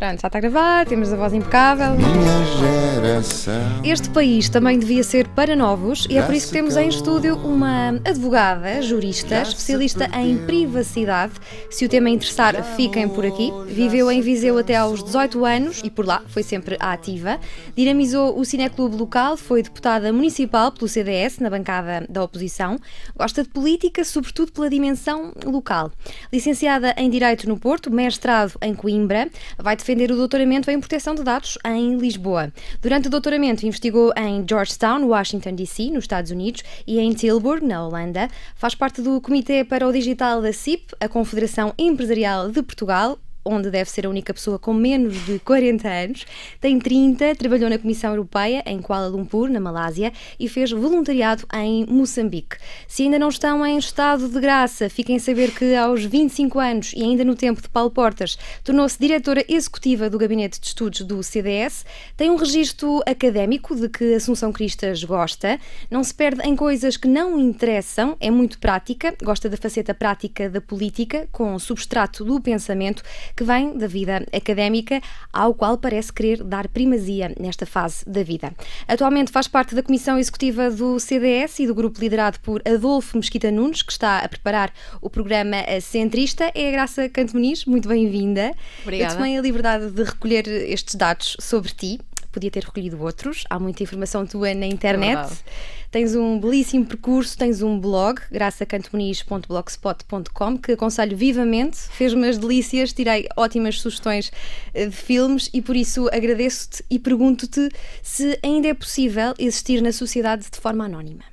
Pronto, já está a gravar, temos a voz impecável. Minha geração. Este país também devia ser para novos e é por isso que temos em estúdio uma advogada, jurista, especialista em privacidade. Se o tema interessar, fiquem por aqui. Viveu em Viseu até aos 18 anos e por lá foi sempre ativa. Dinamizou o cineclube local, foi deputada municipal pelo CDS, na bancada da oposição. Gosta de política, sobretudo pela dimensão local. Licenciada em Direito no Porto, mestrado em Coimbra, vai defender o doutoramento em proteção de dados em Lisboa. Durante o doutoramento investigou em Georgetown, Washington DC, nos Estados Unidos, e em Tilburg, na Holanda. Faz parte do Comitê para o Digital da CIP, a Confederação Empresarial de Portugal, onde deve ser a única pessoa com menos de 40 anos. Tem 30, trabalhou na Comissão Europeia em Kuala Lumpur, na Malásia, e fez voluntariado em Moçambique. Se ainda não estão em estado de graça, fiquem a saber que aos 25 anos e ainda no tempo de Paulo Portas, tornou-se diretora executiva do Gabinete de Estudos do CDS. Tem um registro académico de que Assunção Cristas gosta, não se perde em coisas que não interessam, é muito prática, gosta da faceta prática da política, com substrato do pensamento, que vem da vida académica, ao qual parece querer dar primazia nesta fase da vida. Atualmente faz parte da Comissão Executiva do CDS e do grupo liderado por Adolfo Mesquita Nunes, que está a preparar o programa Centrista. É a Graça Canto Muniz, muito bem-vinda. Obrigada. Eu tomei a liberdade de recolher estes dados sobre ti. Podia ter recolhido outros, há muita informação tua na internet. Tens um belíssimo percurso, tez um blog, graçacantomuniz.blogspot.com, que aconselho vivamente, fez-me as delícias, tirei ótimas sugestões de filmes e por isso agradeço-te e pergunto-te se ainda é possível existir na sociedade de forma anónima.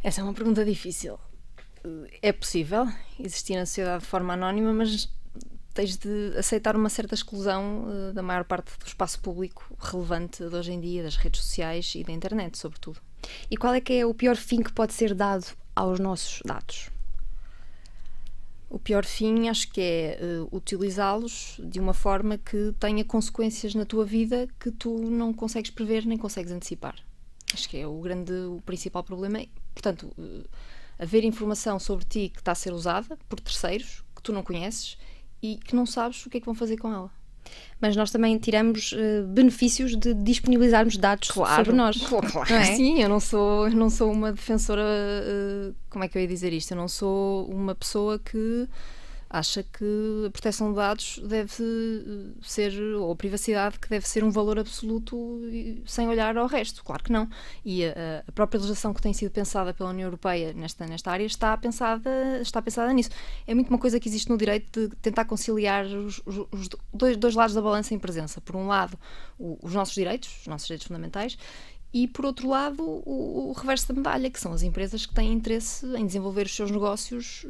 Essa é uma pergunta difícil. É possível existir na sociedade de forma anónima, mas tens de aceitar uma certa exclusão da maior parte do espaço público relevante de hoje em dia, das redes sociais e da internet, sobretudo. E qual é que é o pior fim que pode ser dado aos nossos dados? O pior fim acho que é utilizá-los de uma forma que tenha consequências na tua vida que tu não consegues prever nem consegues antecipar. Acho que é o principal problema. Portanto, haver informação sobre ti que está a ser usada por terceiros, que tu não conheces, e que não sabes o que é que vão fazer com ela. Mas nós também tiramos benefícios de disponibilizarmos dados sobre nós. Claro, não é? Sim, eu não sou uma defensora, como é que eu ia dizer isto? Eu não sou uma pessoa que acha que a proteção de dados deve ser, ou a privacidade, que deve ser um valor absoluto sem olhar ao resto. Claro que não. E a própria legislação que tem sido pensada pela União Europeia nesta área está pensada nisso. É muito uma coisa que existe no direito de tentar conciliar os dois lados da balança em presença. Por um lado, os nossos direitos fundamentais, e, por outro lado, o reverso da medalha, que são as empresas que têm interesse em desenvolver os seus negócios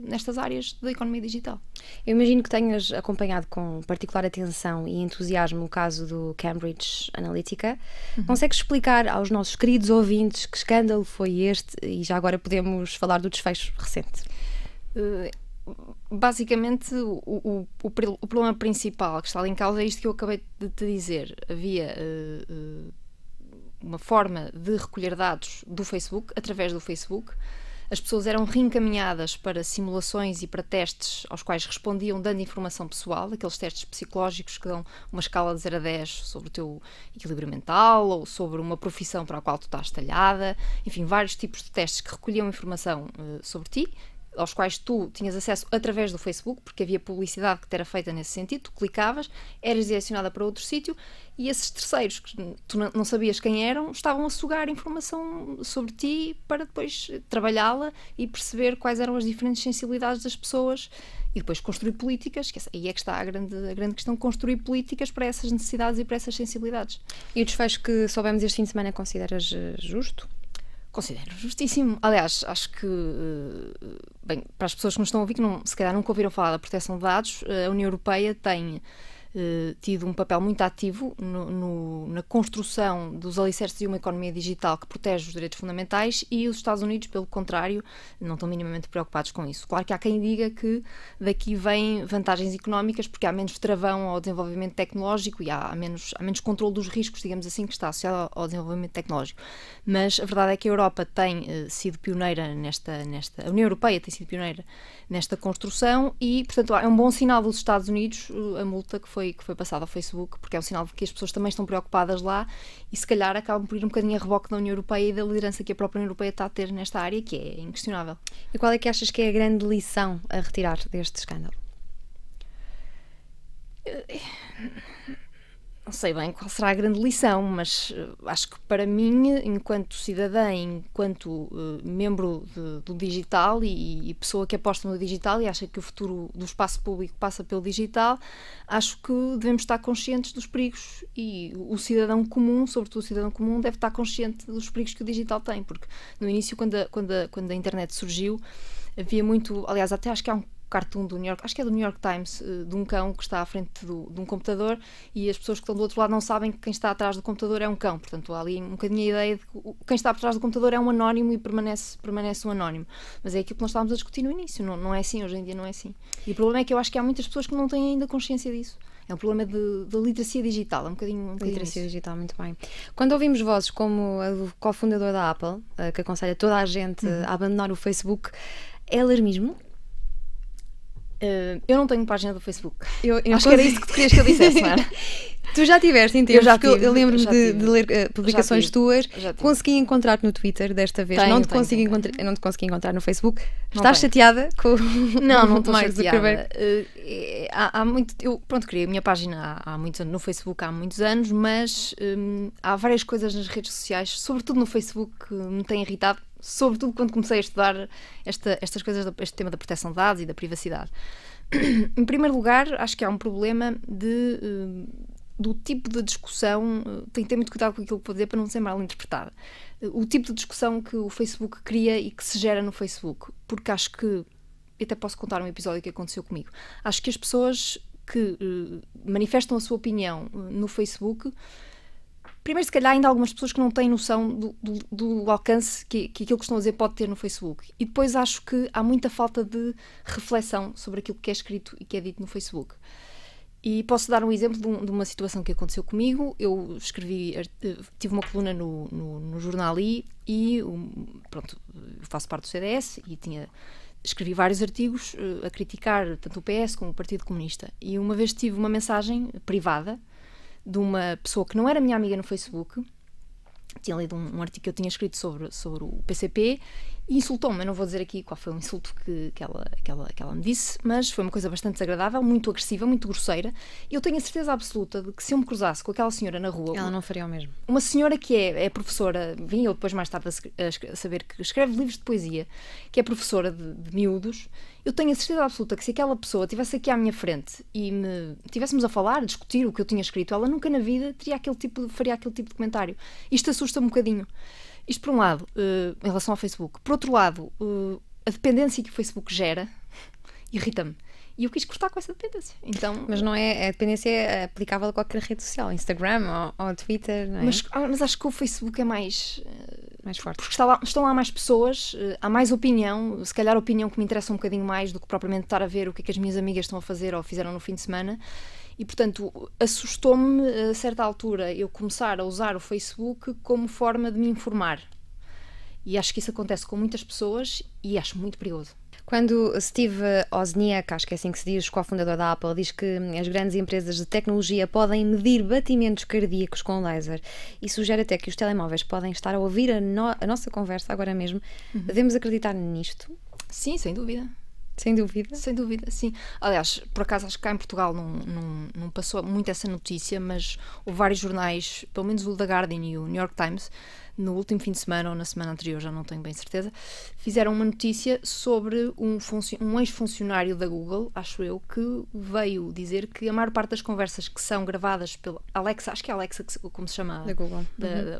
nestas áreas da economia digital. Eu imagino que tenhas acompanhado com particular atenção e entusiasmo o caso do Cambridge Analytica. Consegues explicar aos nossos queridos ouvintes que escândalo foi este e já agora podemos falar do desfecho recente? Basicamente, o problema principal que está ali em causa é isto que eu acabei de te dizer. Havia uma forma de recolher dados do Facebook, através do Facebook. As pessoas eram reencaminhadas para simulações e para testes aos quais respondiam dando informação pessoal, aqueles testes psicológicos que dão uma escala de 0 a 10 sobre o teu equilíbrio mental ou sobre uma profissão para a qual tu estás talhada, enfim, vários tipos de testes que recolhiam informação sobre ti, aos quais tu tinhas acesso através do Facebook, porque havia publicidade que te era feita nesse sentido, tu clicavas, eras direcionada para outro sítio e esses terceiros, que tu não sabias quem eram, estavam a sugar informação sobre ti para depois trabalhá-la e perceber quais eram as diferentes sensibilidades das pessoas e depois construir políticas, que aí é que está a grande questão, construir políticas para essas necessidades e para essas sensibilidades. E o desfecho que soubemos este fim de semana consideras justo? Considero justíssimo. Aliás, acho que, bem, para as pessoas que nos estão a ouvir, que se calhar nunca ouviram falar da proteção de dados, a União Europeia tem tido um papel muito ativo na construção dos alicerces de uma economia digital que protege os direitos fundamentais, e os Estados Unidos, pelo contrário, não estão minimamente preocupados com isso. Claro que há quem diga que daqui vêm vantagens económicas, porque há menos travão ao desenvolvimento tecnológico e há menos controle dos riscos, digamos assim, que está associado ao desenvolvimento tecnológico. Mas a verdade é que a Europa tem sido pioneira a União Europeia tem sido pioneira nesta construção, e, portanto, é um bom sinal dos Estados Unidos a multa que foi passada ao Facebook, porque é um sinal de que as pessoas também estão preocupadas lá e, se calhar, acabam por ir um bocadinho a reboque da União Europeia e da liderança que a própria União Europeia está a ter nesta área, que é inquestionável. E qual é que achas que é a grande lição a retirar deste escândalo? Não sei bem qual será a grande lição, mas acho que para mim, enquanto cidadã, enquanto membro do digital e pessoa que aposta no digital e acha que o futuro do espaço público passa pelo digital, acho que devemos estar conscientes dos perigos, e o cidadão comum, sobretudo o cidadão comum, deve estar consciente dos perigos que o digital tem, porque no início, quando a internet surgiu, havia muito, aliás, até acho que há um cartoon do New York, acho que é do New York Times, de um cão que está à frente de um computador, e as pessoas que estão do outro lado não sabem que quem está atrás do computador é um cão. Portanto, há ali um bocadinho a ideia de que quem está por trás do computador é um anónimo e permanece um anónimo. Mas é aquilo que nós estávamos a discutir no início, não é assim, hoje em dia não é assim. E o problema é que eu acho que há muitas pessoas que não têm ainda consciência disso. É um problema de literacia digital, é um bocadinho literacia isso. digital, muito bem. Quando ouvimos vozes como a do cofundador da Apple, que aconselha toda a gente a abandonar o Facebook, é alarmismo? Eu não tenho página do Facebook. Eu acho que era isso que tu querias que eu dissesse, não era? Tu já tiveste, entendo? Eu lembro-me de ler publicações tuas. Consegui encontrar-te no Twitter desta vez. Não te consegui encontrar no Facebook. Estás chateada com Não estou chateada. Há muito, criei a minha página há muitos anos no Facebook, há muitos anos, mas há várias coisas nas redes sociais, sobretudo no Facebook, que me têm irritado, sobretudo quando comecei a estudar estas coisas, este tema da proteção de dados e da privacidade. Em primeiro lugar, acho que há um problema do tipo de discussão, tenho que ter muito cuidado com aquilo que vou dizer para não ser mal interpretada. O tipo de discussão que o Facebook cria e que se gera no Facebook, porque acho que, até posso contar um episódio que aconteceu comigo, acho que as pessoas que manifestam a sua opinião no Facebook, primeiro, se calhar, ainda há algumas pessoas que não têm noção do alcance que aquilo que estão a dizer pode ter no Facebook. E depois acho que há muita falta de reflexão sobre aquilo que é escrito e que é dito no Facebook. E posso dar um exemplo de uma situação que aconteceu comigo. Eu tive uma coluna no jornal e faço parte do CDS e escrevi vários artigos a criticar tanto o PS como o Partido Comunista. E uma vez tive uma mensagem privada de uma pessoa que não era minha amiga no Facebook, tinha lido um artigo que eu tinha escrito sobre o PCP e insultou-me. Eu não vou dizer aqui qual foi o insulto que ela me disse, mas foi uma coisa bastante desagradável, muito agressiva, muito grosseira, e eu tenho a certeza absoluta de que se eu me cruzasse com aquela senhora na rua... Ela não faria o mesmo. Uma senhora que é professora, vim eu depois mais tarde a saber que escreve livros de poesia, que é professora de miúdos, eu tenho a certeza absoluta que se aquela pessoa estivesse aqui à minha frente e estivéssemos a falar, a discutir o que eu tinha escrito, ela nunca na vida faria aquele tipo de comentário. Isto assusta-me um bocadinho. Isto por um lado, em relação ao Facebook. Por outro lado, a dependência que o Facebook gera irrita-me. E eu quis cortar com essa dependência. Então, mas não é, a dependência é aplicável a qualquer rede social, Instagram ou Twitter, não é? Mas acho que o Facebook é mais forte. Porque estão lá mais pessoas, há mais opinião, se calhar a opinião que me interessa um bocadinho mais do que propriamente estar a ver o que é que as minhas amigas estão a fazer ou fizeram no fim de semana. E, portanto, assustou-me, a certa altura, eu começar a usar o Facebook como forma de me informar. E acho que isso acontece com muitas pessoas e acho muito perigoso. Quando Steve Wozniak, acho que é assim que se diz, cofundador da Apple, diz que as grandes empresas de tecnologia podem medir batimentos cardíacos com laser e sugere até que os telemóveis podem estar a ouvir a nossa conversa agora mesmo, devemos acreditar nisto? Sim, sem dúvida. Sem dúvida? Sem dúvida, sim. Aliás, por acaso, acho que cá em Portugal não passou muito essa notícia, mas houve vários jornais, pelo menos o The Guardian e o New York Times, no último fim de semana ou na semana anterior, já não tenho bem certeza, fizeram uma notícia sobre um ex-funcionário da Google, acho eu, que veio dizer que a maior parte das conversas que são gravadas pela Alexa, acho que é a Alexa, como se chama, da Google,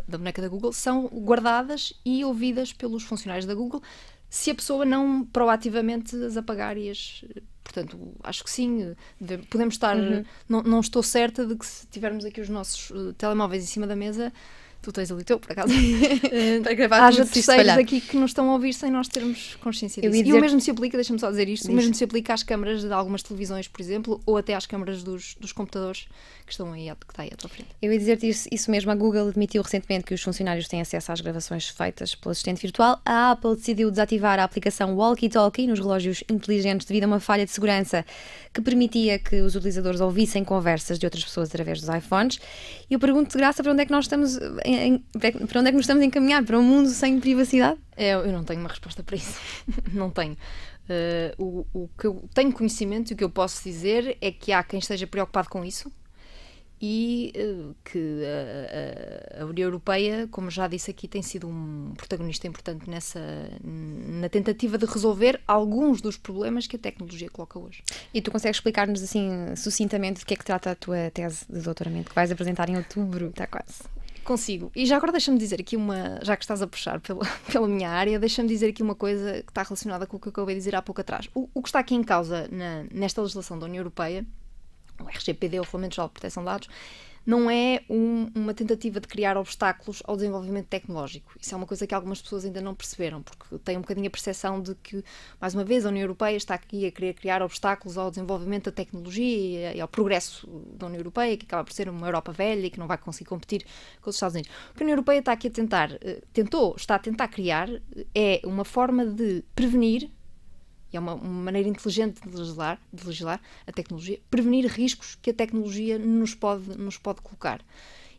da boneca da Google, são guardadas e ouvidas pelos funcionários da Google, se a pessoa não proativamente as apagar portanto, acho que sim, podemos estar... Não estou certa de que se tivermos aqui os nossos telemóveis em cima da mesa, tu tens ali o teu, por acaso, haja terceiros aqui que nos estão a ouvir sem nós termos consciência disso. E o mesmo se aplica, deixa-me só dizer isto, o mesmo se aplica às câmaras de algumas televisões, por exemplo, ou até às câmaras dos computadores que estão aí, que está aí à tua frente. Eu ia dizer-te isso mesmo. A Google admitiu recentemente que os funcionários têm acesso às gravações feitas pelo assistente virtual. A Apple decidiu desativar a aplicação Walkie Talkie nos relógios inteligentes devido a uma falha de segurança que permitia que os utilizadores ouvissem conversas de outras pessoas através dos iPhones. E eu pergunto de graça para onde é que nós estamos, para onde é que nos estamos a encaminhar? Para um mundo sem privacidade? Eu não tenho uma resposta para isso. Não tenho. O que eu tenho conhecimento e o que eu posso dizer é que há quem esteja preocupado com isso e que a União Europeia, como já disse aqui, tem sido um protagonista importante na tentativa de resolver alguns dos problemas que a tecnologia coloca hoje. E tu consegues explicar-nos assim sucintamente de que é que trata a tua tese de doutoramento que vais apresentar em outubro? Está quase. Consigo. E já agora deixa-me dizer aqui já que estás a puxar pela minha área, deixa-me dizer aqui uma coisa que está relacionada com o que eu acabei de dizer há pouco atrás. O que está aqui em causa nesta legislação da União Europeia, o RGPD, o Regulamento Geral de Proteção de Dados, não é uma tentativa de criar obstáculos ao desenvolvimento tecnológico. Isso é uma coisa que algumas pessoas ainda não perceberam, porque têm um bocadinho a percepção de que, mais uma vez, a União Europeia está aqui a querer criar obstáculos ao desenvolvimento da tecnologia e ao progresso da União Europeia, que acaba por ser uma Europa velha e que não vai conseguir competir com os Estados Unidos. O que a União Europeia está aqui está a tentar criar é uma forma de prevenir, e é uma maneira inteligente de legislar a tecnologia, prevenir riscos que a tecnologia nos pode colocar.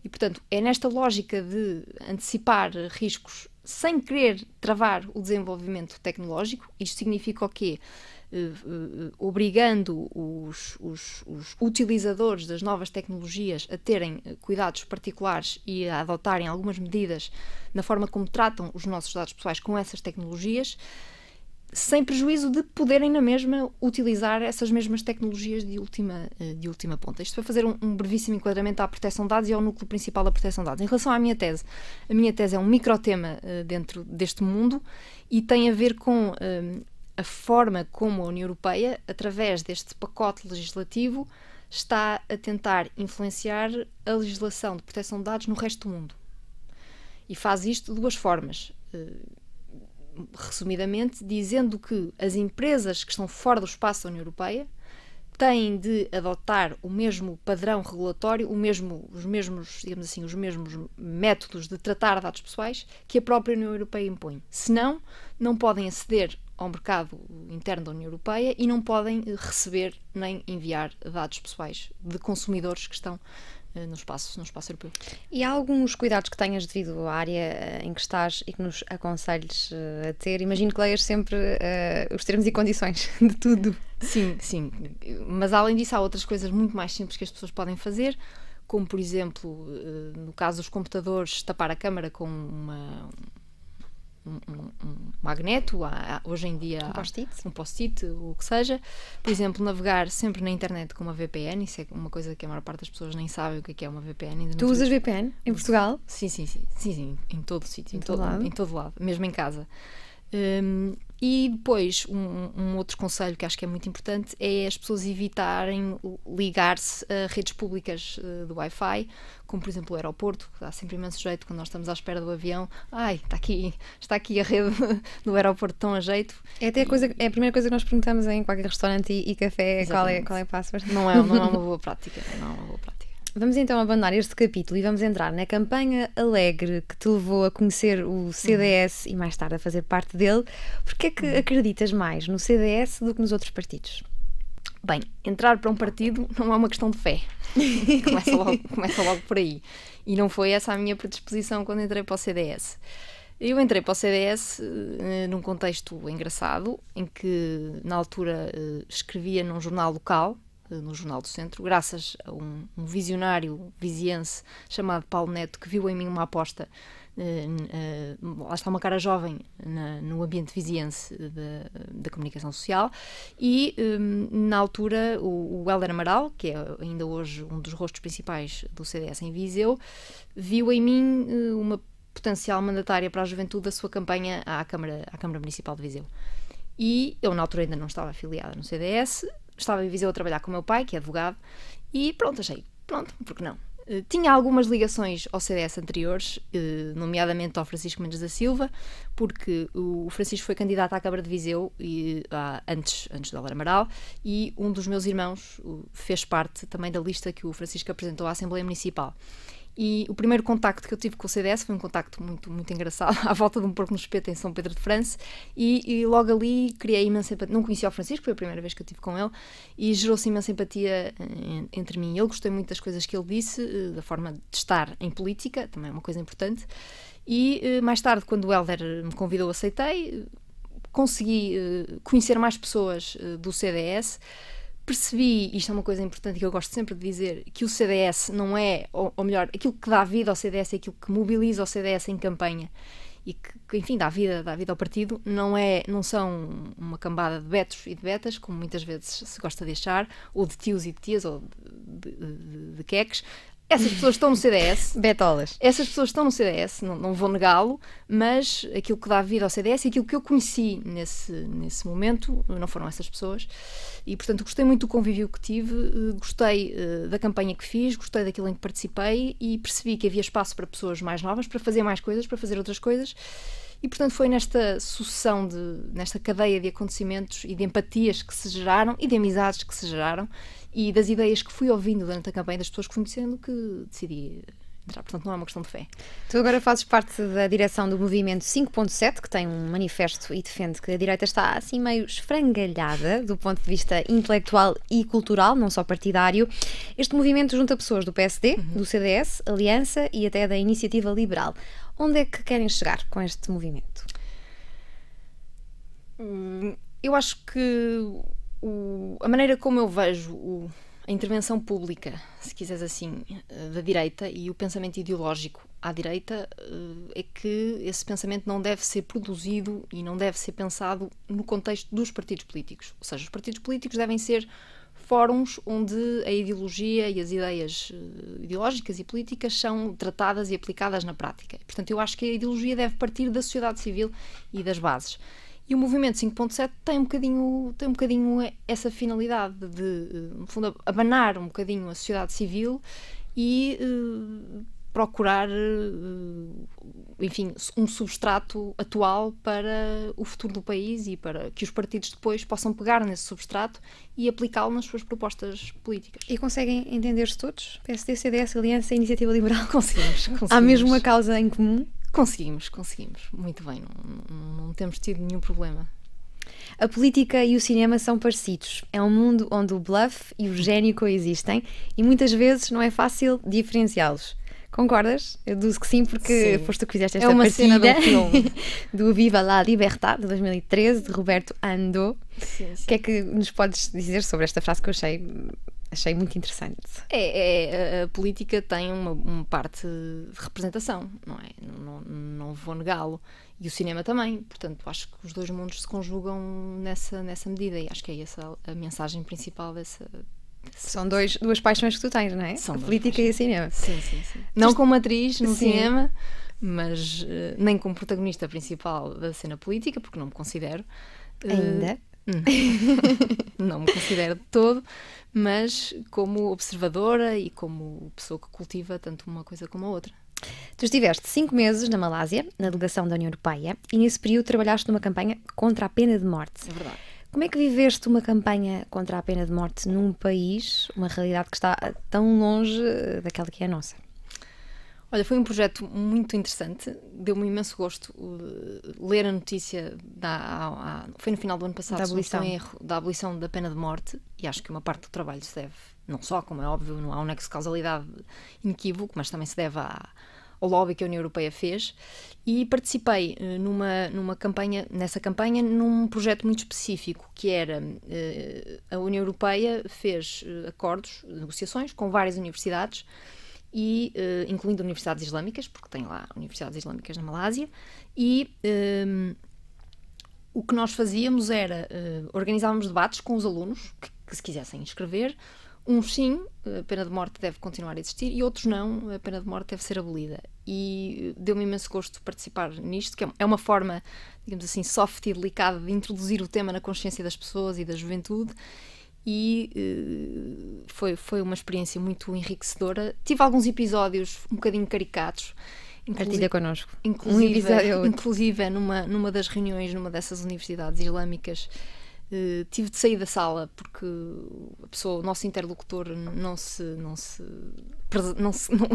E, portanto, é nesta lógica de antecipar riscos sem querer travar o desenvolvimento tecnológico. Isto significa o quê? Obrigando os utilizadores das novas tecnologias a terem cuidados particulares e a adotarem algumas medidas na forma como tratam os nossos dados pessoais com essas tecnologias, sem prejuízo de poderem na mesma utilizar essas mesmas tecnologias de última ponta. Isto vai fazer um brevíssimo enquadramento à proteção de dados e ao núcleo principal da proteção de dados. Em relação à minha tese, a minha tese é um microtema dentro deste mundo e tem a ver com a forma como a União Europeia, através deste pacote legislativo, está a tentar influenciar a legislação de proteção de dados no resto do mundo. E faz isto de duas formas. Resumidamente, dizendo que as empresas que estão fora do espaço da União Europeia têm de adotar o mesmo padrão regulatório, os mesmos métodos de tratar dados pessoais que a própria União Europeia impõe. Senão, não podem aceder ao mercado interno da União Europeia e não podem receber nem enviar dados pessoais de consumidores que estão no espaço europeu. E há alguns cuidados que tenhas devido à área em que estás e que nos aconselhes a ter? Imagino que leias sempre os termos e condições de tudo. Sim. Mas além disso há outras coisas muito mais simples que as pessoas podem fazer, como por exemplo, no caso dos computadores, tapar a câmara com um magneto, hoje em dia um post-it, o que seja. Por exemplo, navegar sempre na internet com uma VPN, isso é uma coisa que a maior parte das pessoas nem sabe o que é uma VPN. Tu usas VPN em Portugal? Sim, em todo sítio, em todo lado, mesmo em casa. E depois, um outro conselho que acho que é muito importante é as pessoas evitarem ligar-se a redes públicas do Wi-Fi, como por exemplo o aeroporto, que dá sempre imenso jeito quando nós estamos à espera do avião. Está aqui a rede do aeroporto tão a jeito. É a primeira coisa que nós perguntamos em qualquer restaurante e café, qual é a password. Não é uma boa prática. Vamos então abandonar este capítulo e vamos entrar na campanha alegre que te levou a conhecer o CDS e mais tarde a fazer parte dele. Porquê é que acreditas mais no CDS do que nos outros partidos? Bem, entrar para um partido não é uma questão de fé. Começa logo por aí. E não foi essa a minha predisposição quando entrei para o CDS. Eu entrei para o CDS num contexto engraçado, em que na altura escrevia num jornal local, no Jornal do Centro, graças a um visionário viziense chamado Paulo Neto, que viu em mim uma aposta, lá está uma cara jovem no ambiente viziense da comunicação social, e na altura o Hélder Amaral, que é ainda hoje um dos rostos principais do CDS em Viseu, viu em mim uma potencial mandatária para a juventude da sua campanha à Câmara Municipal de Viseu. E eu, na altura, ainda não estava afiliada no CDS, estava em Viseu a trabalhar com o meu pai, que é advogado, e pronto, porque não? Tinha algumas ligações ao CDS anteriores, nomeadamente ao Francisco Mendes da Silva, porque o Francisco foi candidato à Câmara de Viseu antes do Héler Amaral, e um dos meus irmãos fez parte também da lista que o Francisco apresentou à Assembleia Municipal. E o primeiro contacto que eu tive com o CDS foi um contacto muito, muito engraçado, à volta de um porco no espeto em São Pedro de França, e logo ali criei imensa empatia. Não conhecia o Francisco, foi a primeira vez que eu estive com ele, e gerou-se imensa empatia entre mim e ele. Gostei muito das coisas que ele disse, da forma de estar em política, também é uma coisa importante. E mais tarde, quando o Hélder me convidou, aceitei, consegui conhecer mais pessoas do CDS. Percebi, isto é uma coisa importante que eu gosto sempre de dizer, que o CDS não é, ou melhor, aquilo que dá vida ao CDS é aquilo que mobiliza o CDS em campanha e que enfim, dá vida ao partido, não são uma cambada de betos e de betas, como muitas vezes se gosta de achar, ou de tios e de tias, ou de queques. Essas pessoas estão no CDS. Betolas. Essas pessoas estão no CDS, não vou negá-lo, mas aquilo que dá vida ao CDS e aquilo que eu conheci nesse momento não foram essas pessoas. E, portanto, gostei muito do convívio que tive, gostei da campanha que fiz, gostei daquilo em que participei e percebi que havia espaço para pessoas mais novas, para fazer mais coisas, para fazer outras coisas. E, portanto, foi nesta sucessão, nesta cadeia de acontecimentos e de empatias que se geraram e de amizades que se geraram e das ideias que fui ouvindo durante a campanha das pessoas que fui conhecendo que decidi entrar. Portanto, não é uma questão de fé. Tu agora fazes parte da direção do movimento 5.7, que tem um manifesto e defende que a direita está assim meio esfrangalhada do ponto de vista intelectual e cultural, não só partidário. Este movimento junta pessoas do PSD, do CDS, Aliança e até da Iniciativa Liberal. Onde é que querem chegar com este movimento? Eu acho que a maneira como eu vejo a intervenção pública, se quiseres assim, da direita e o pensamento ideológico à direita é que esse pensamento não deve ser produzido e não deve ser pensado no contexto dos partidos políticos. Ou seja, os partidos políticos devem ser fóruns onde a ideologia e as ideias ideológicas e políticas são tratadas e aplicadas na prática. Portanto, eu acho que a ideologia deve partir da sociedade civil e das bases. E o movimento 5.7 tem um bocadinho essa finalidade de, no fundo, abanar um bocadinho a sociedade civil e procurar, enfim, um substrato atual para o futuro do país e para que os partidos depois possam pegar nesse substrato e aplicá-lo nas suas propostas políticas. E conseguem entender-se todos? PSD, CDS, Aliança, Iniciativa Liberal? Conseguimos. Há mesmo uma causa em comum? Conseguimos. Muito bem. Não temos tido nenhum problema. A política e o cinema são parecidos. É um mundo onde o bluff e o gênio coexistem e muitas vezes não é fácil diferenciá-los. Concordas? Eu deduzo que sim, porque foste tu que fizeste esta cena de um filme. do Viva la Libertad, de 2013, de Roberto Andó. Sim. O que é que nos podes dizer sobre esta frase que eu achei muito interessante? A política tem uma parte de representação, não é? Não vou negá-lo. E o cinema também. Portanto, acho que os dois mundos se conjugam nessa medida e acho que é essa a mensagem principal dessa... São duas paixões que tu tens, não é? São a política e o cinema. Sim. Não como atriz no cinema, mas nem como protagonista principal da cena política, porque não me considero. Ainda? Não me considero de todo, mas como observadora e como pessoa que cultiva tanto uma coisa como a outra. Tu estiveste 5 meses na Malásia, na delegação da União Europeia, e nesse período trabalhaste numa campanha contra a pena de morte. É verdade. Como é que viveste uma campanha contra a pena de morte num país, uma realidade que está tão longe daquela que é a nossa? Olha, foi um projeto muito interessante, deu-me imenso gosto ler a notícia, foi no final do ano passado, da abolição da pena de morte, e acho que uma parte do trabalho se deve, não só, como é óbvio, não há um nexo de causalidade inequívoco, mas também se deve ao lobby que a União Europeia fez, e participei nessa campanha num projeto muito específico, que era a União Europeia fez acordos, negociações com várias universidades, e incluindo universidades islâmicas, porque tem lá universidades islâmicas na Malásia, e o que nós fazíamos era organizávamos debates com os alunos que se quisessem inscrever, Uns sim, a pena de morte deve continuar a existir, e outros não, a pena de morte deve ser abolida. E deu-me imenso gosto participar nisto, que é uma forma, digamos assim, soft e delicada de introduzir o tema na consciência das pessoas e da juventude, e foi uma experiência muito enriquecedora. Tive alguns episódios um bocadinho caricatos. Partilha connosco. Inclusive numa das reuniões, numa dessas universidades islâmicas, tive de sair da sala porque o nosso interlocutor não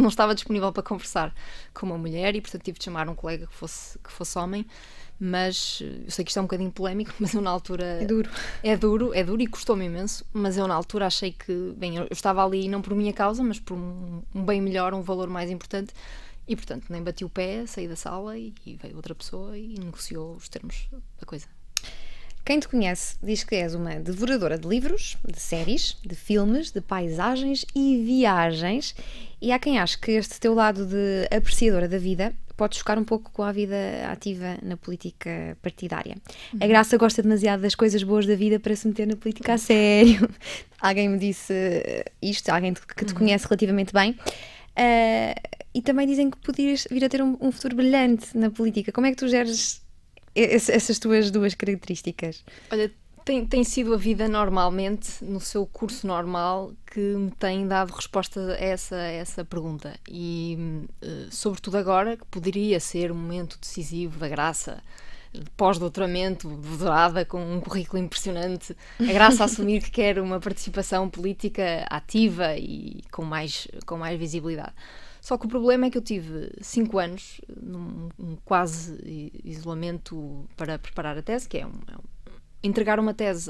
estava disponível para conversar com uma mulher, e portanto tive de chamar um colega que fosse homem. Mas eu sei que isto é um bocadinho polémico, mas eu na altura... É duro e custou-me imenso, mas eu na altura achei que, bem, eu estava ali não por minha causa, mas por um bem melhor, um valor mais importante, e portanto nem bati o pé, saí da sala e veio outra pessoa e negociou os termos da coisa. Quem te conhece diz que és uma devoradora de livros, de séries, de filmes, de paisagens e viagens, e há quem ache que este teu lado de apreciadora da vida pode chocar um pouco com a vida ativa na política partidária. A Graça gosta demasiado das coisas boas da vida para se meter na política a sério. Alguém me disse isto, alguém que te conhece relativamente bem. E também dizem que podias vir a ter um futuro brilhante na política. Como é que tu geres essas tuas duas características? Olha, tem sido a vida normalmente, no seu curso normal, que me tem dado resposta a essa pergunta. E, sobretudo agora, que poderia ser um momento decisivo da Graça, pós-doutoramento, doutorada, com um currículo impressionante, a Graça a assumir que quer uma participação política ativa e com mais visibilidade. Só que o problema é que eu tive 5 anos num quase isolamento para preparar a tese, que é entregar uma tese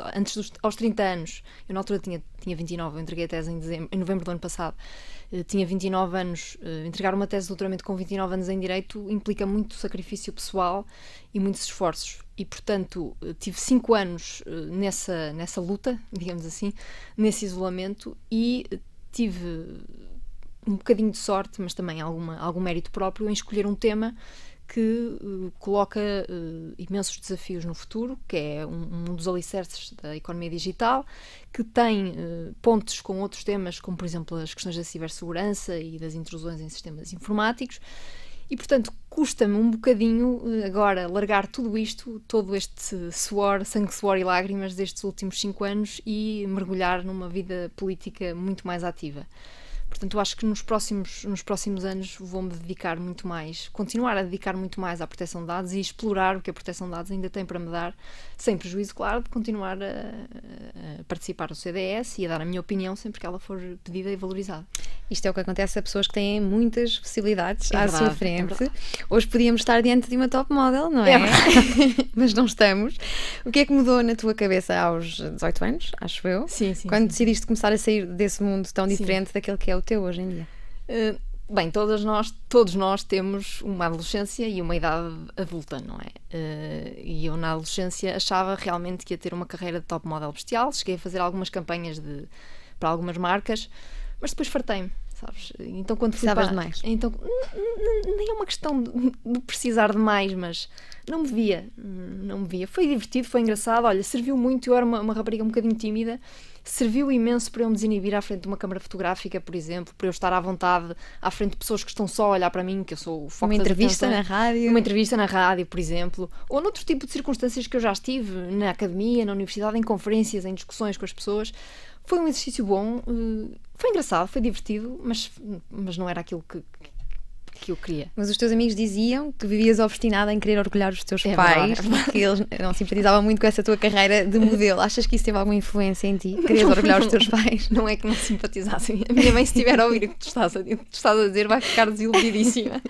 aos 30 anos. Eu na altura tinha 29, eu entreguei a tese em novembro do ano passado. Tinha 29 anos. Entregar uma tese de doutoramento com 29 anos em Direito implica muito sacrifício pessoal e muitos esforços. E, portanto, tive 5 anos nessa luta, digamos assim, nesse isolamento, e tive um bocadinho de sorte, mas também algum mérito próprio em escolher um tema que coloca imensos desafios no futuro, que é um dos alicerces da economia digital, que tem pontos com outros temas, como por exemplo as questões da cibersegurança e das intrusões em sistemas informáticos, e portanto custa-me um bocadinho agora largar tudo isto, todo este suor, sangue, suor e lágrimas destes últimos 5 anos e mergulhar numa vida política muito mais ativa. Portanto, eu acho que nos próximos anos vou-me dedicar muito mais, continuar a dedicar muito mais à proteção de dados e explorar o que a proteção de dados ainda tem para me dar, sem prejuízo, claro, de continuar a participar do CDS e a dar a minha opinião sempre que ela for pedida e valorizada. Isto é o que acontece a pessoas que têm muitas possibilidades à sua frente. Hoje podíamos estar diante de uma top model, não é? Mas não estamos. O que é que mudou na tua cabeça aos 18 anos, acho eu? Sim. Quando decidiste começar a sair desse mundo tão diferente daquele que é o teu hoje em dia? Bem, todos nós temos uma adolescência e uma idade adulta, não é? E eu na adolescência achava realmente que ia ter uma carreira de top model bestial. Cheguei a fazer algumas campanhas para algumas marcas, mas depois fartei-me, sabes? Então quando precisavas de mais? Então, nem é uma questão de precisar de mais, mas não me via. Foi divertido, foi engraçado. Olha, serviu muito. Eu era uma rapariga um bocadinho tímida. Serviu imenso para eu me desinibir à frente de uma câmara fotográfica, por exemplo, para eu estar à vontade à frente de pessoas que estão só a olhar para mim, que eu sou o foco da atenção. Uma entrevista na rádio, por exemplo, ou noutro tipo de circunstâncias que eu já estive, na academia, na universidade, em conferências, em discussões com as pessoas. Foi um exercício bom, foi engraçado, foi divertido, mas não era aquilo que eu queria. Mas os teus amigos diziam que vivias obstinada em querer orgulhar os teus pais, porque eles não simpatizavam muito com essa tua carreira de modelo. Achas que isso teve alguma influência em ti? Querias orgulhar os teus pais? Não é que não simpatizassem. A minha mãe, se estiver a ouvir o que tu estás a dizer, vai ficar desiludidíssima.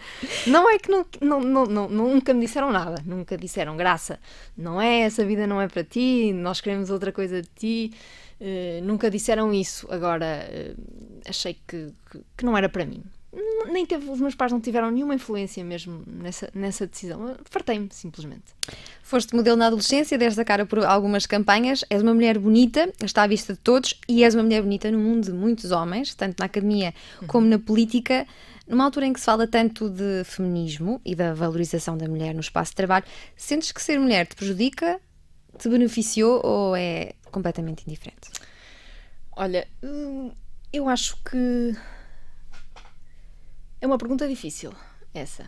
Não é que nunca me disseram nada. Nunca disseram, Graça, não é, essa vida não é para ti, nós queremos outra coisa de ti. Nunca disseram isso. Agora, achei que não era para mim. Os meus pais não tiveram nenhuma influência mesmo nessa decisão. Fartei-me, simplesmente. Foste modelo na adolescência, deste a cara por algumas campanhas. És uma mulher bonita, está à vista de todos, e és uma mulher bonita no mundo de muitos homens, tanto na academia como na política. Numa altura em que se fala tanto de feminismo e da valorização da mulher no espaço de trabalho, sentes que ser mulher te prejudica, te beneficiou ou é completamente indiferente? Olha, Eu acho que é uma pergunta difícil, essa.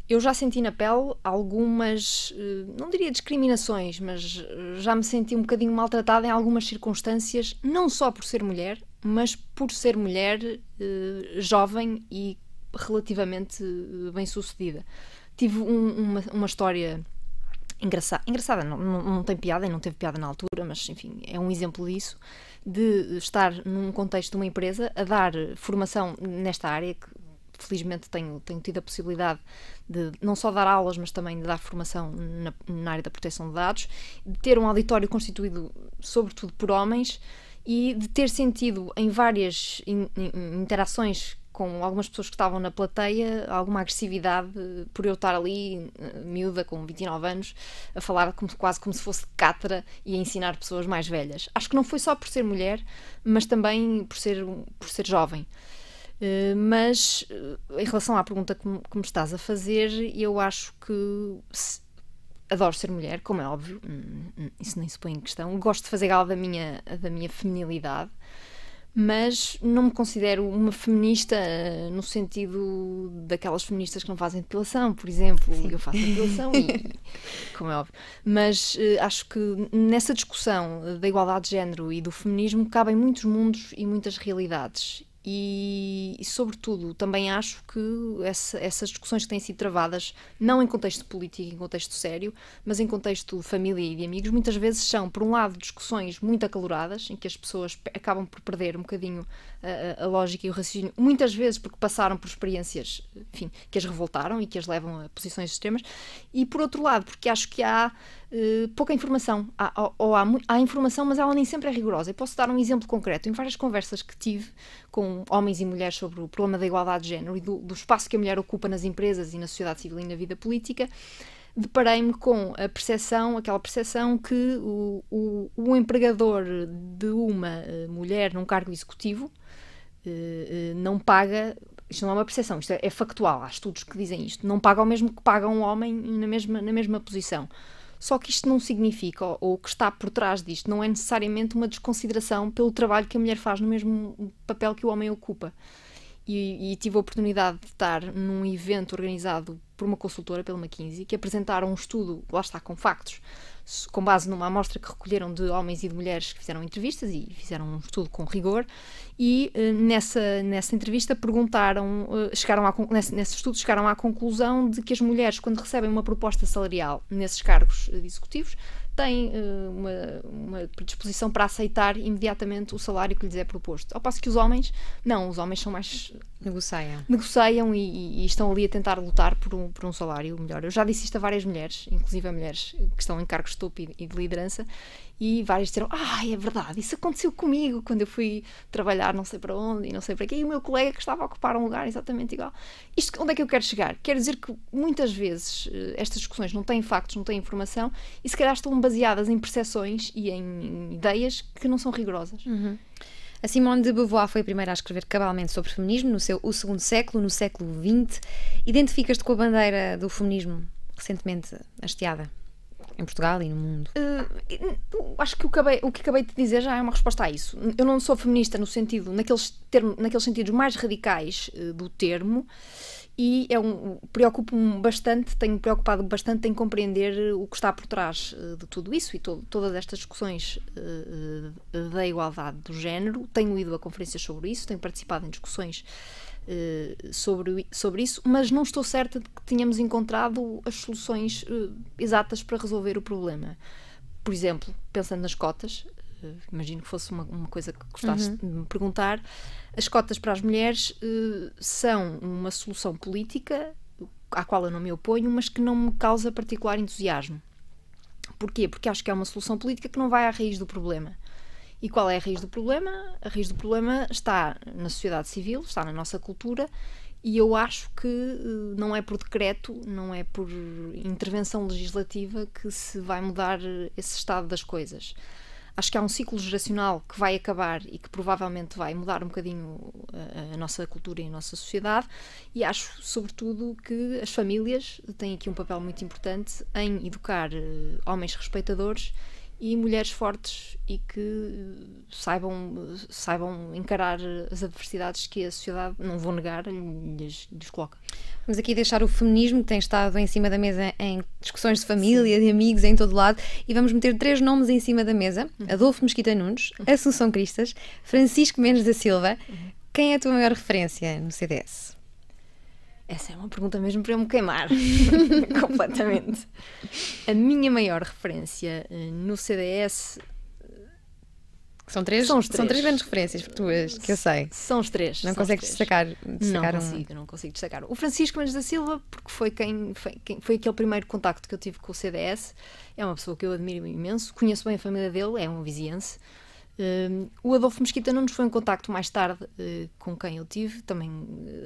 Eu já senti na pele algumas, não diria discriminações, mas já me senti um bocadinho maltratada em algumas circunstâncias, não só por ser mulher, mas por ser mulher jovem e relativamente bem-sucedida. Tive uma história engraçada, não tem piada e não teve piada na altura, mas enfim, é um exemplo disso, de estar num contexto de uma empresa a dar formação nesta área, que felizmente tenho tido a possibilidade de não só dar aulas, mas também de dar formação na área da proteção de dados, de ter um auditório constituído sobretudo por homens e de ter sentido em várias interações com algumas pessoas que estavam na plateia alguma agressividade por eu estar ali, miúda, com 29 anos, a falar quase como se fosse cátedra e a ensinar pessoas mais velhas. Acho que não foi só por ser mulher, mas também por ser jovem. Mas em relação à pergunta que me estás a fazer, eu acho que adoro ser mulher, como é óbvio, isso nem se põe em questão. Gosto de fazer gala da minha feminilidade, mas não me considero uma feminista no sentido daquelas feministas que não fazem depilação, por exemplo. Sim. Eu faço depilação como é óbvio. Mas acho que nessa discussão da igualdade de género e do feminismo cabem muitos mundos e muitas realidades. E sobretudo, também acho que essas discussões que têm sido travadas, não em contexto político, em contexto sério, mas em contexto de família e de amigos, muitas vezes são, por um lado, discussões muito acaloradas, em que as pessoas acabam por perder um bocadinho a lógica e o raciocínio, muitas vezes porque passaram por experiências, enfim, que as revoltaram e que as levam a posições extremas, e por outro lado, porque acho que há pouca informação, há informação, mas ela nem sempre é rigorosa. Eu posso dar um exemplo concreto. Em várias conversas que tive com homens e mulheres sobre o problema da igualdade de género e do espaço que a mulher ocupa nas empresas e na sociedade civil e na vida política, deparei-me com aquela percepção que o empregador de uma mulher num cargo executivo não paga. Isto não é uma percepção, isto é factual, há estudos que dizem isto, não paga o mesmo que paga um homem na mesma posição. Só que isto não significa, ou o que está por trás disto, não é necessariamente uma desconsideração pelo trabalho que a mulher faz no mesmo papel que o homem ocupa. E tive a oportunidade de estar num evento organizado por uma consultora, pela McKinsey, que apresentaram um estudo, lá está, com factos, com base numa amostra que recolheram de homens e de mulheres que fizeram entrevistas e fizeram um estudo com rigor, e nessa entrevista perguntaram, nesse estudo chegaram à conclusão de que as mulheres, quando recebem uma proposta salarial nesses cargos executivos, têm uma predisposição para aceitar imediatamente o salário que lhes é proposto. Ao passo que os homens são mais... Negociam e estão ali a tentar lutar por um salário melhor. Eu já disse isto a várias mulheres, inclusive a mulheres que estão em cargos de topo e de liderança, e várias disseram, é verdade, isso aconteceu comigo quando eu fui trabalhar não sei para onde e não sei para quê, e o meu colega que estava a ocupar um lugar exatamente igual. Isto, onde é que eu quero chegar? Quero dizer que muitas vezes estas discussões não têm factos, não têm informação, e se calhar estão baseadas em percepções e em ideias que não são rigorosas. Uhum. A Simone de Beauvoir foi a primeira a escrever cabalmente sobre feminismo o segundo século, no século XX. Identificas-te com a bandeira do feminismo recentemente hasteada em Portugal e no mundo? Acho que o que acabei de dizer já é uma resposta a isso. Eu não sou feminista no sentido, naqueles sentidos mais radicais do termo, e preocupo-me bastante, tenho preocupado bastante em compreender o que está por trás de tudo isso e todas estas discussões da igualdade do género. Tenho ido a conferências sobre isso, tenho participado em discussões sobre isso, mas não estou certa de que tenhamos encontrado as soluções exatas para resolver o problema. Por exemplo, pensando nas cotas, imagino que fosse uma coisa que gostasse de me perguntar, as cotas para as mulheres são uma solução política à qual eu não me oponho, mas que não me causa particular entusiasmo. Porquê? Porque acho que é uma solução política que não vai à raiz do problema. E qual é a raiz do problema? A raiz do problema está na sociedade civil, está na nossa cultura, e eu acho que não é por decreto, não é por intervenção legislativa que se vai mudar esse estado das coisas. Acho que há um ciclo geracional que vai acabar e que provavelmente vai mudar um bocadinho a nossa cultura e a nossa sociedade, e acho, sobretudo, que as famílias têm aqui um papel muito importante em educar homens respeitadores e mulheres fortes e que saibam encarar as adversidades que a sociedade, não vou negar, lhes coloca. Vamos aqui deixar o feminismo, que tem estado em cima da mesa em discussões de família, de amigos, em todo lado, e vamos meter 3 nomes em cima da mesa: Adolfo Mesquita Nunes, Assunção Cristas, Francisco Mendes da Silva. Quem é a tua maior referência no CDS? Essa é uma pergunta mesmo para eu me queimar. Completamente. A minha maior referência no CDS... São 3 grandes referências tuas, que eu sei. São os 3. Não consegues destacar Não consigo destacar. O Francisco Mendes da Silva, porque foi aquele primeiro contacto que eu tive com o CDS. É uma pessoa que eu admiro imenso. Conheço bem a família dele, é um viziense. O Adolfo Mesquita Nunes foi um contacto mais tarde com quem eu tive. Também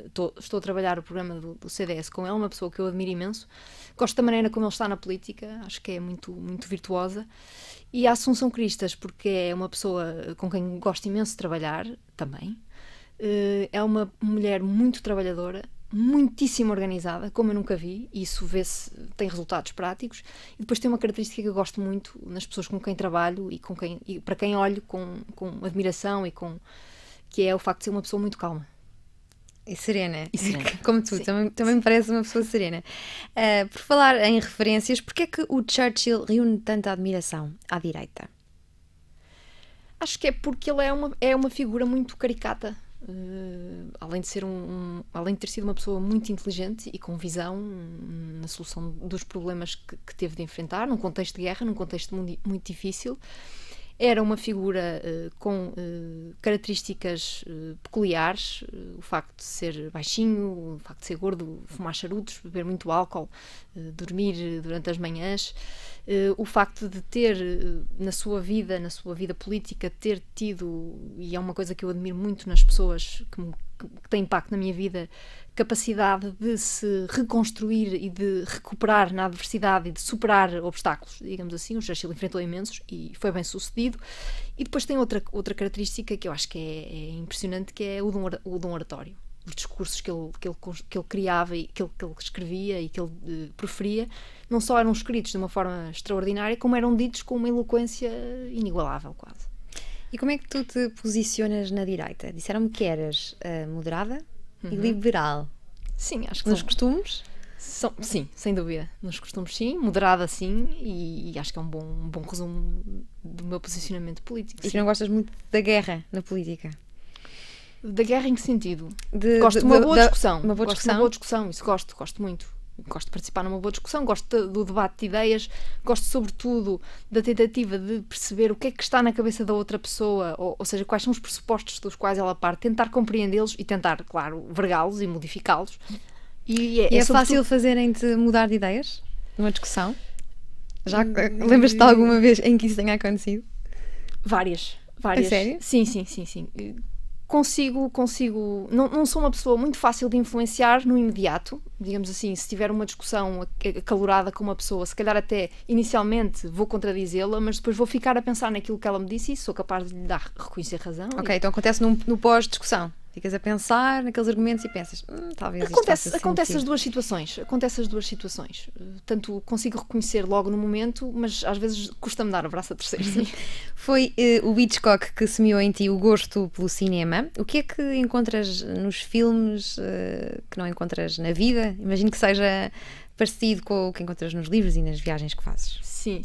estou a trabalhar o programa do CDS com ele, uma pessoa que eu admiro imenso. Gosto da maneira como ele está na política, acho que é muito, muito virtuosa. E a Assunção Cristas, porque é uma pessoa com quem gosto imenso de trabalhar também. É uma mulher muito trabalhadora, muitíssimo organizada, como eu nunca vi, e isso vê-se, tem resultados práticos. E depois tem uma característica que eu gosto muito nas pessoas com quem trabalho e para quem olho com admiração, que é o facto de ser uma pessoa muito calma. E serena. serena. Como tu, também me parece uma pessoa serena. Por falar em referências, porquê é que o Churchill reúne tanta admiração à direita? Acho que é porque ele é uma figura muito caricata. Além de ter sido uma pessoa muito inteligente e com visão na solução dos problemas que teve de enfrentar, num contexto de guerra, num contexto muito difícil, era uma figura com características peculiares, o facto de ser baixinho, o facto de ser gordo, fumar charutos, beber muito álcool, dormir durante as manhãs, o facto de ter na sua vida política, ter tido, e é uma coisa que eu admiro muito nas pessoas que têm impacto na minha vida, capacidade de se reconstruir e de recuperar na adversidade e de superar obstáculos, digamos assim. O Churchill enfrentou imensos e foi bem sucedido. E depois tem outra característica que eu acho que é impressionante, que é o dom oratório. Os discursos que ele criava e que ele escrevia e que ele preferia, não só eram escritos de uma forma extraordinária, como eram ditos com uma eloquência inigualável, quase. E como é que tu te posicionas na direita? Disseram-me que eras moderada e liberal. Sim, acho que nos costumes? Sim, sem dúvida. Nos costumes, sim. Moderada, sim. E acho que é um bom resumo do meu posicionamento político. E que não gostas muito da guerra na política? Da guerra em que sentido? Gosto de uma boa discussão. Uma boa discussão? Isso gosto muito. Gosto de participar numa boa discussão, gosto do debate de ideias, gosto sobretudo da tentativa de perceber o que é que está na cabeça da outra pessoa, ou seja, quais são os pressupostos dos quais ela parte, tentar compreendê-los e tentar, claro, vergá-los e modificá-los. E é fácil fazerem-te mudar de ideias numa discussão? Já lembras-te de alguma vez em que isso tenha acontecido? Várias. A sério? Sim. Consigo, não sou uma pessoa muito fácil de influenciar no imediato, digamos assim. Se tiver uma discussão acalorada com uma pessoa, se calhar até inicialmente vou contradizê-la, mas depois vou ficar a pensar naquilo que ela me disse e sou capaz de lhe reconhecer razão. Ok, então acontece no pós-discussão. Ficas a pensar naqueles argumentos e pensas, talvez isto acontece as duas situações. Tanto consigo reconhecer logo no momento, mas às vezes custa-me dar o braço a torcer. Sim. Foi o Hitchcock que semeou em ti o gosto pelo cinema. O que é que encontras nos filmes que não encontras na vida? Imagino que seja parecido com o que encontras nos livros e nas viagens que fazes. Sim.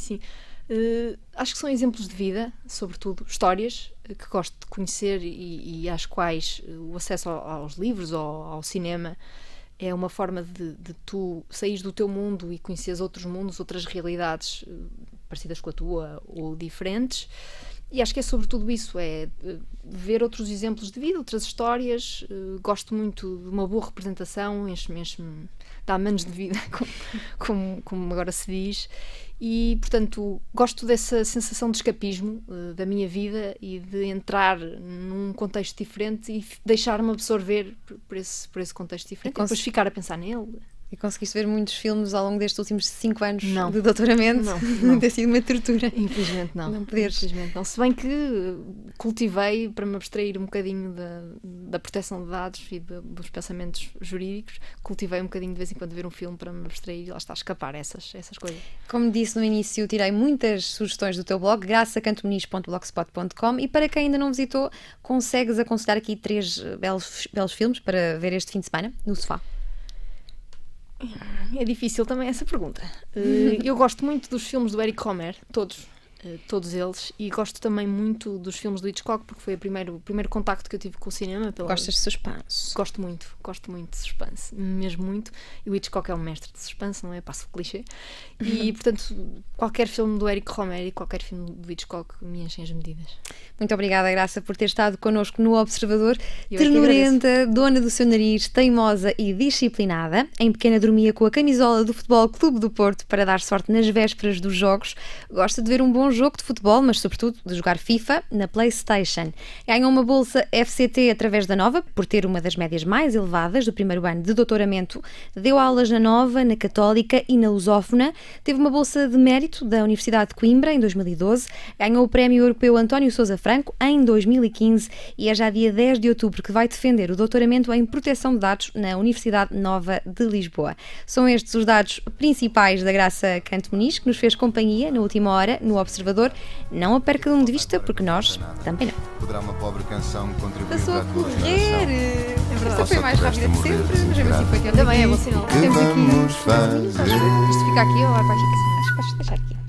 Acho que são exemplos de vida, sobretudo histórias que gosto de conhecer e às quais o acesso aos livros ou ao cinema é uma forma de tu saís do teu mundo e conheceres outros mundos, outras realidades parecidas com a tua ou diferentes. E acho que é sobretudo isso, é ver outros exemplos de vida, outras histórias. Gosto muito de uma boa representação, enche-me, dá-me anos de vida, como agora se diz. E, portanto, gosto dessa sensação de escapismo da minha vida e de entrar num contexto diferente e deixar-me absorver por esse contexto diferente e depois ficar a pensar nele. E conseguiste ver muitos filmes ao longo destes últimos 5 anos Não. de doutoramento? Não. Tem sido uma tortura. Infelizmente não. Não poderes. Infelizmente não. Se bem que cultivei, para me abstrair um bocadinho da proteção de dados e dos pensamentos jurídicos, cultivei um bocadinho de vez em quando ver um filme para me abstrair e lá está, escapar essas coisas. Como disse no início, tirei muitas sugestões do teu blog, graçacantomuniz.blogspot.com, e para quem ainda não visitou, consegues aconselhar aqui 3 belos filmes para ver este fim de semana, no sofá? É difícil também essa pergunta. Eu gosto muito dos filmes do Eric Rohmer, todos eles, e gosto também muito dos filmes do Hitchcock, porque foi o primeiro contacto que eu tive com o cinema. Gostas de suspense? Gosto muito de suspense, mesmo muito. E o Hitchcock é um mestre de suspense, não é? Passo o clichê. E, portanto, qualquer filme do Eric Rohmer e qualquer filme do Hitchcock me enchem as medidas. Muito obrigada, Graça, por ter estado connosco no Observador. Eu Ternurenta, dona do seu nariz, teimosa e disciplinada. Em pequena dormia com a camisola do Futebol Clube do Porto para dar sorte nas vésperas dos jogos. Gosta de ver um bom jogo de futebol, mas sobretudo de jogar FIFA na PlayStation. Ganhou uma bolsa FCT através da Nova, por ter uma das médias mais elevadas do primeiro ano de doutoramento. Deu aulas na Nova, na Católica e na Lusófona. Teve uma bolsa de mérito da Universidade de Coimbra em 2012. Ganhou o Prémio Europeu António Sousa Franco em 2015 e é já dia 10 de outubro que vai defender o doutoramento em proteção de dados na Universidade Nova de Lisboa. São estes os dados principais da Graça Cantomuniz, que nos fez companhia na última hora no Observador. Não a percam de vista, porque nós também não. Poderá uma pobre canção contribuir Passou para a a tua correr! geração. É verdade. Esta Foi mais rápida de sempre, mas mesmo assim foi tempo. Também é bom sinal. Que vamos fazer? Isto fica aqui ou vai ficar assim? Podes deixar aqui.